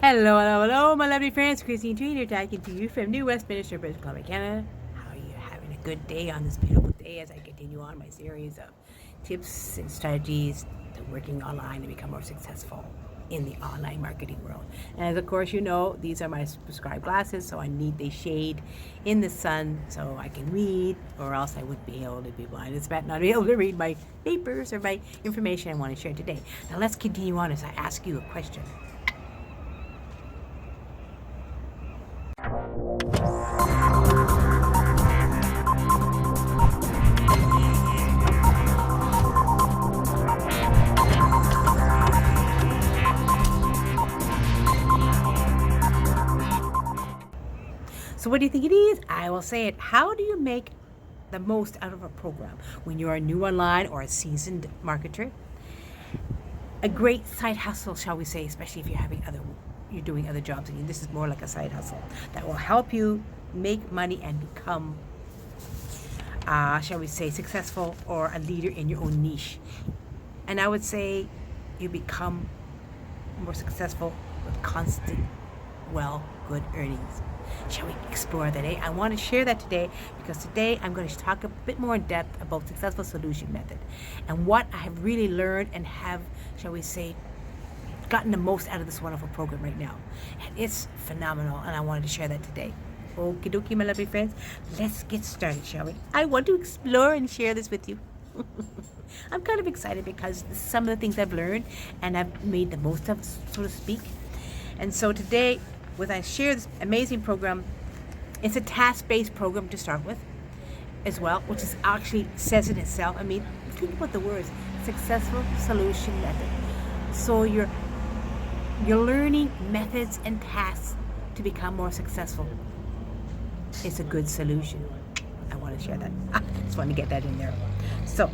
Hello, hello, hello, my lovely friends. Christine Tree here, talking to you from New Westminster, British Columbia, Canada. How are you having a good day on this beautiful day as I continue on my series of tips and strategies to working online and become more successful in the online marketing world? And as of course you know, these are my prescribed glasses, so I need the shade in the sun so I can read, or else I wouldn't be able to be blind as bad, not be able to read my papers or my information I want to share today. Now let's continue on as I ask you a question. So what do you think it is? I will say it. How do you make the most out of a program when you're a new online or a seasoned marketer? A great side hustle, shall we say, especially if you're doing other jobs, and this is more like a side hustle that will help you make money and become, shall we say, successful or a leader in your own niche. And I would say you become more successful with constant, good earnings. Shall we explore that? I want to share that today because today I'm going to talk a bit more in depth about successful solution method and what I have really learned and have, shall we say, gotten the most out of this wonderful program right now. And it's phenomenal, and I wanted to share that today. Okie dokie, my lovely friends. Let's get started, shall we? I want to explore and share this with you. I'm kind of excited because some of the things I've learned and I've made the most of, so to speak. And so today, when I share this amazing program, it's a task-based program to start with as well, which is actually says in itself. I mean, think about the words, successful solution method. So you're learning methods and tasks to become more successful. It's a good solution. I want to share that. Just want to get that in there. So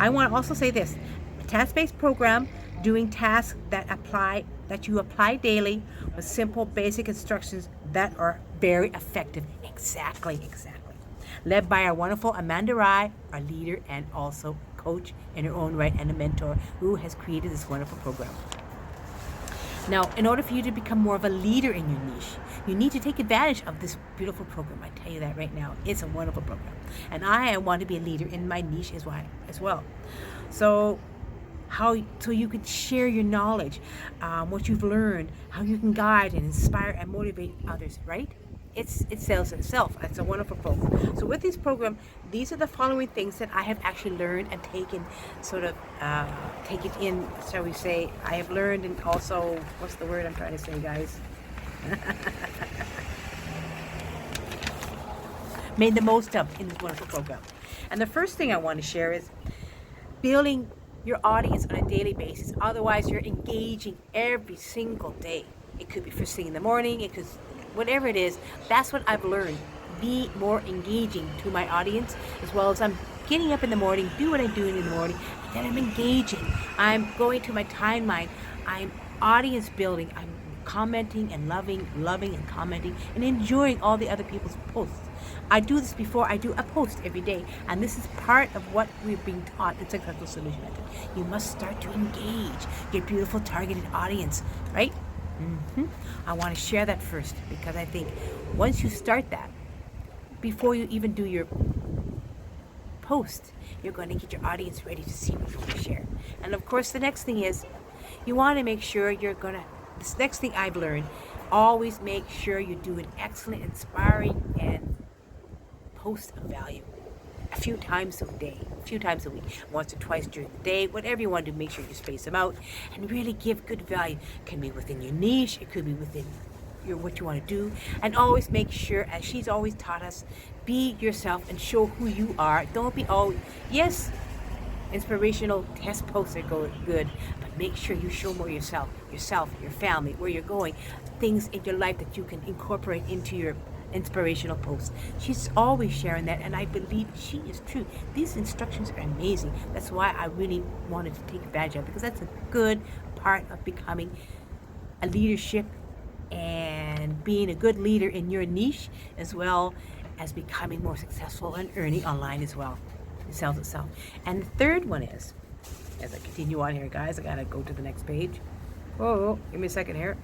I want to also say this, a task-based program doing tasks that you apply daily with simple basic instructions that are very effective. Exactly. Led by our wonderful Amanda Rai, our leader and also coach in her own right and a mentor who has created this wonderful program. Now, in order for you to become more of a leader in your niche, you need to take advantage of this beautiful program. I tell you that right now. It's a wonderful program. And I want to be a leader in my niche as well. So you can share your knowledge, what you've learned, how you can guide and inspire and motivate others, right? It sells itself. It's a wonderful program. So with this program, these are the following things that I have actually learned and taken in, shall we say, I have learned, and also, what's the word I'm trying to say, guys? Made the most of in this wonderful program. And the first thing I want to share is building your audience on a daily basis. Otherwise, you're engaging every single day. It could be first thing in the morning, it could, whatever it is. That's what I've learned. Be more engaging to my audience, as well as I'm getting up in the morning, do what I'm doing in the morning, and then I'm engaging. I'm going to my timeline. I'm audience building. I'm commenting and loving and commenting and enjoying all the other people's posts. I do this before I do a post every day, and this is part of what we're being taught in Successful Solution Method. You must start to engage your beautiful targeted audience, right? I want to share that first because I think once you start that, before you even do your post, you're going to get your audience ready to see what you want to share. And of course, the next thing is you want to make sure this next thing I've learned, always make sure you do an excellent, inspiring, and post of value a few times a day, a few times a week, once or twice during the day, whatever you want to do. Make sure you space them out and really give good value. It can be within your niche, it could be within what you want to do, and always make sure, as she's always taught us, be yourself and show who you are. Don't be yes, inspirational test posts are good, but make sure you show more yourself, your family, where you're going, things in your life that you can incorporate into your inspirational posts. She's always sharing that, and I believe she is true. These instructions are amazing. That's why I really wanted to take advantage of it, because that's a good part of becoming a leadership and being a good leader in your niche, as well as becoming more successful and earning online as well. It sells itself. And the third one is, as I continue on here, guys, I gotta go to the next page. Oh, give me a second here.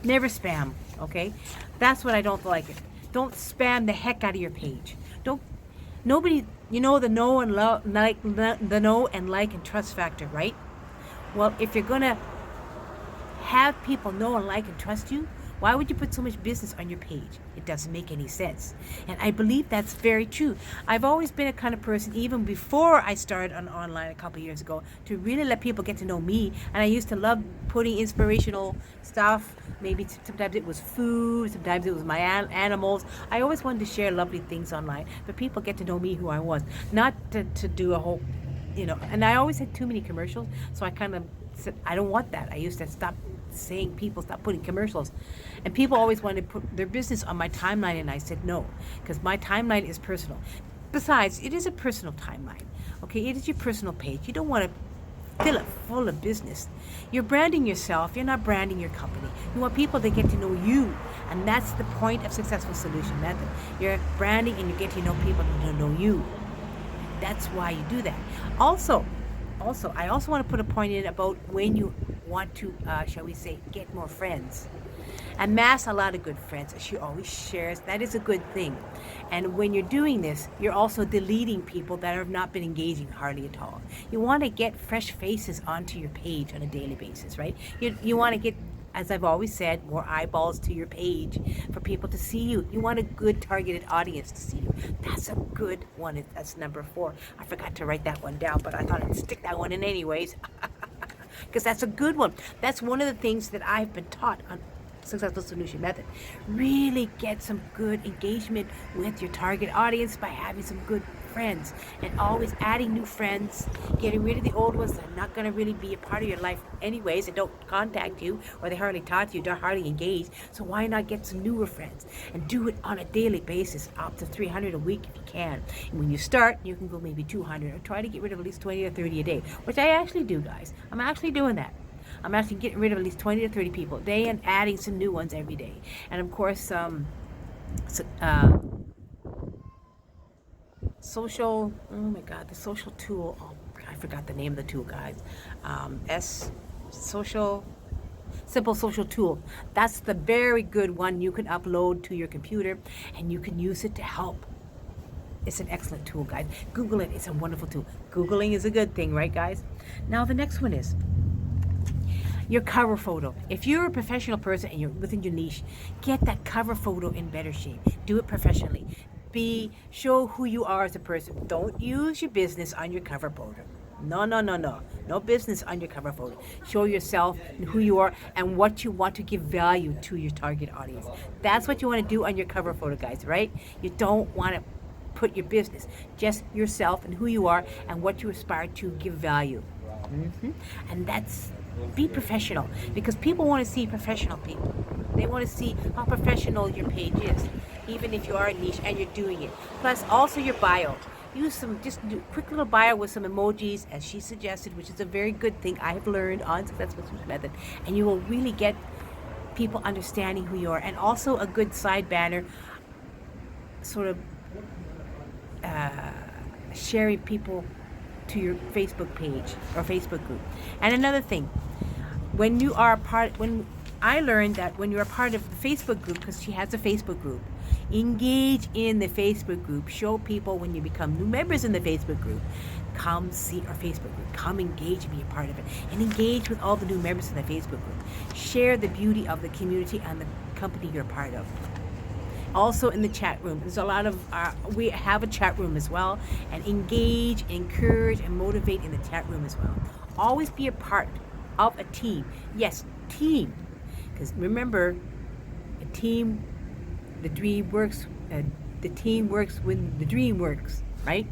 Never spam, okay? That's what I don't like it. Don't spam the heck out of your page. Don't nobody, you know, the know and like, the know and like and trust factor, right? Well, if you're going to have people know and like and trust you, why would you put so much business on your page? It doesn't make any sense. And I believe that's very true. I've always been a kind of person, even before I started on online a couple of years ago, to really let people get to know me. And I used to love putting inspirational stuff. Maybe sometimes it was food, sometimes it was my animals. I always wanted to share lovely things online, but people get to know me, who I was, not to do a whole, you know. And I always had too many commercials, so I kind of said, I don't want that. I used to stop saying, people stop putting commercials, and people always wanted to put their business on my timeline, and I said no, because my timeline is personal. Besides, it is a personal timeline, okay? It is your personal page. You don't want to fill it full of business. You're branding yourself. You're not branding your company. You want people to get to know you, and that's the point of Successful Solution Method. You're branding and you get to know people to know you. That's why you do that. Also, I also want to put a point in about when you want to, shall we say, get more friends. Amass a lot of good friends, as she always shares. That is a good thing. And when you're doing this, you're also deleting people that have not been engaging hardly at all. You want to get fresh faces onto your page on a daily basis, right? You want to get, as I've always said, more eyeballs to your page for people to see you. You want a good targeted audience to see you. That's a good one. That's number 4. I forgot to write that one down, but I thought I'd stick that one in anyways, because that's a good one. That's one of the things that I've been taught on Successful Solution Method. Really get some good engagement with your target audience by having some good friends, and always adding new friends, getting rid of the old ones that are not going to really be a part of your life anyways, and don't contact you, or they hardly talk to you, they're hardly engaged. So why not get some newer friends and do it on a daily basis, up to 300 a week if you can. And when you start, you can go maybe 200, or try to get rid of at least 20 or 30 a day, which I actually do, guys. I'm actually doing that. I'm actually getting rid of at least 20 to 30 people a day and adding some new ones every day. And of course, social, oh my God, the social tool. Oh, I forgot the name of the tool, guys. Simple social tool. That's the very good one you can upload to your computer, and you can use it to help. It's an excellent tool, guys. Google it. It's a wonderful tool. Googling is a good thing, right, guys? Now the next one is your cover photo. If you're a professional person and you're within your niche, get that cover photo in better shape. Do it professionally. Show who you are as a person. Don't use your business on your cover photo. No. No business on your cover photo. Show yourself and who you are and what you want to give value to your target audience. That's what you want to do on your cover photo, guys, right? You don't want to put your business, just yourself and who you are and what you aspire to give value. And that's, be professional, because people want to see professional people. They want to see how professional your page is, even if you are a niche and you're doing it. Plus, also your bio. Use some, just do a quick little bio with some emojis, as she suggested, which is a very good thing I have learned on Successful Solution Method. And you will really get people understanding who you are. And also a good side banner, sort of sharing people to your Facebook page or Facebook group. And another thing, when I learned that when you're a part of the Facebook group, because she has a Facebook group, engage in the Facebook group. Show people when you become new members in the Facebook group, come see our Facebook group, come engage and be a part of it, and engage with all the new members in the Facebook group. Share the beauty of the community and the company you're a part of. Also in the chat room, there's a lot of, we have a chat room as well, and engage, encourage, and motivate in the chat room as well. Always be a part of a team. Yes, team. Because remember, a team, the dream works, the team works when the dream works, right?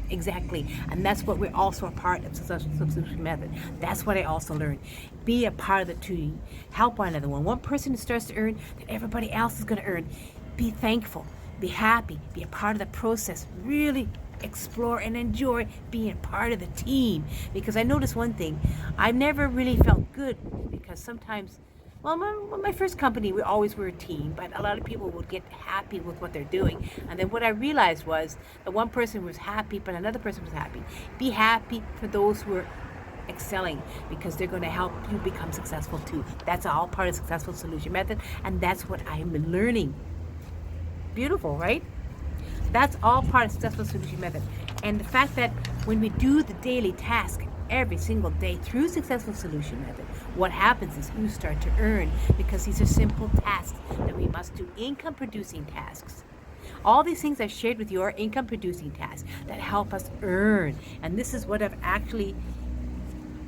Exactly. And that's what we're also a part of Successful Solution Method. That's what I also learned. Be a part of the team. Help one another. When one person starts to earn, then everybody else is going to earn. Be thankful. Be happy. Be a part of the process. Really explore and enjoy being a part of the team. Because I noticed one thing. I never really felt good, because sometimes, well, my first company, we always were a team, but a lot of people would get happy with what they're doing. And then what I realized was that one person was happy, but another person was happy. Be happy for those who are excelling, because they're going to help you become successful too. That's all part of Successful Solution Method, and that's what I have been learning. Beautiful, right? That's all part of Successful Solution Method. And the fact that when we do the daily task every single day through Successful Solution Method, what happens is you start to earn, because these are simple tasks that we must do, income producing tasks. All these things I've shared with you are income producing tasks that help us earn. And this is what I've actually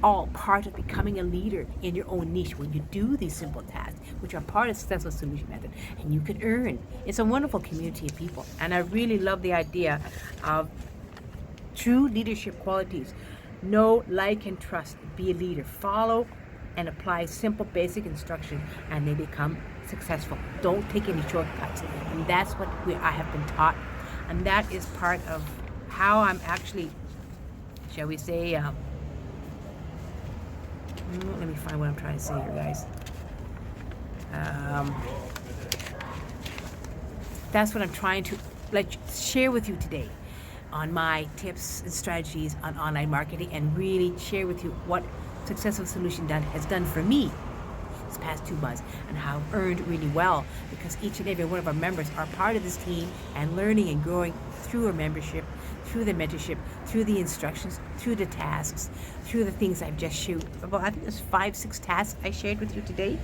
all part of becoming a leader in your own niche, when you do these simple tasks, which are part of Successful Solution Method, and you can earn. It's a wonderful community of people, and I really love the idea of true leadership qualities. Know, like, and trust. Be a leader. Follow and apply simple, basic instruction, and they become successful. Don't take any shortcuts, and that's what I have been taught, and that is part of how I'm actually, shall we say, let me find what I'm trying to say here, guys. That's what I'm trying to share with you today on my tips and strategies on online marketing, and really share with you what Successful Solution has done for me this past 2 months, and how I've earned really well, because each and every one of our members are part of this team and learning and growing through our membership, through the mentorship, through the instructions, through the tasks, through the things I've just shared. About, I think there's 5-6 tasks I shared with you today.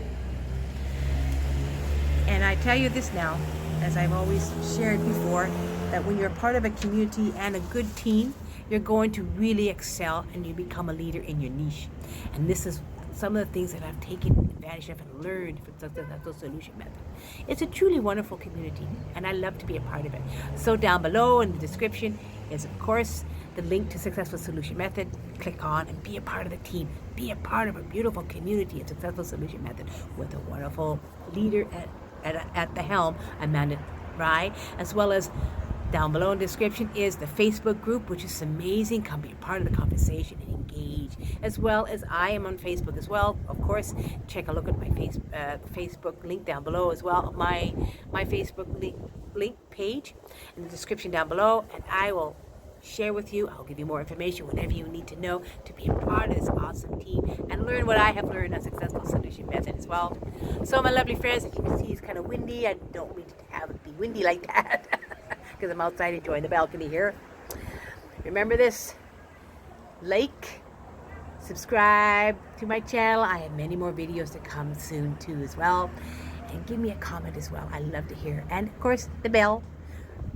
And I tell you this now, as I've always shared before, that when you're part of a community and a good team, you're going to really excel, and you become a leader in your niche. And this is some of the things that I've taken advantage of and learned from Successful Solution Method. It's a truly wonderful community, and I love to be a part of it. So down below in the description is, of course, the link to Successful Solution Method. Click on and be a part of the team. Be a part of a beautiful community of Successful Solution Method, with a wonderful leader at the helm, Amanda Rye, as well as down below in the description is the Facebook group, which is amazing. Come be a part of the conversation and engage. As well as I am on Facebook as well. Of course, check a look at my Facebook link down below as well. My Facebook link page in the description down below, and I will share with you. I'll give you more information, whatever you need to know to be a part of this awesome team and learn what I have learned on Successful Solution Method as well. So my lovely friends, as you can see, it's kind of windy. I don't mean to have it be windy like that, because I'm outside enjoying the balcony here. Remember this: like, subscribe to my channel. I have many more videos to come soon too as well, and give me a comment as well. I love to hear. And of course, the bell.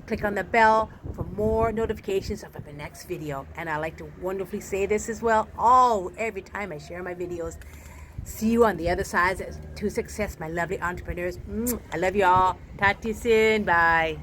Click on the bell for more notifications of the next video. And I like to wonderfully say this as well, every time I share my videos. See you on the other side to success, my lovely entrepreneurs. I love you all. Talk to you soon. Bye.